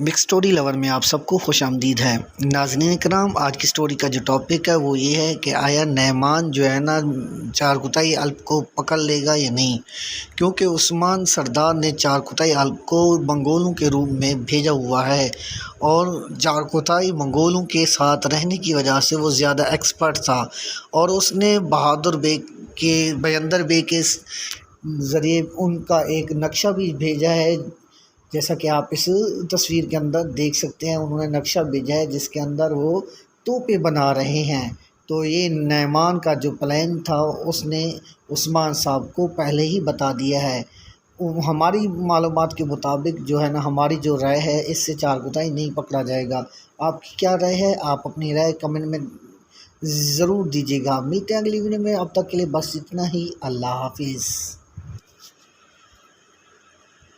Mix story lower میں آپ سب کو خوش آمدید ہے۔ ناظرین کرام، آج کی سٹوری کا جو ٹاپک ہے وہ یہ ہے کہ آیا نعمان جو ہے نا چارکوتائی الپ کو پکڑ لے گا یا نہیں، کیونکہ عثمان سردار نے چارکوتائی الپ کو منگولوں کے روپ میں بھیجا ہوا ہے اور چارکوتائی منگولوں کے ساتھ رہنے کی وجہ سے وہ زیادہ ایکسپرٹ تھا، اور اس نے بہادر بیگ کے بیندر بیگ کے ذریعے ان کا ایک نقشہ بھی بھیجا ہے، جیسا کہ آپ اس تصویر کے اندر دیکھ سکتے ہیں۔ انہوں نے نقشہ بھیجا ہے جس کے اندر وہ توپیں بنا رہے ہیں۔ تو یہ نعمان کا جو پلان تھا اس نے عثمان صاحب کو پہلے ہی بتا دیا ہے۔ ہماری معلومات کے مطابق جو ہے نا، ہماری جو رائے ہے اس سے چارکوتائی نہیں پکڑا جائے گا۔ آپ کی کیا رائے ہے؟ آپ اپنی رائے کمنٹ میں ضرور دیجیے گا۔ ملتے ہیں اگلی ویڈیو میں، اب تک کے لیے بس اتنا ہی۔ اللہ حافظ۔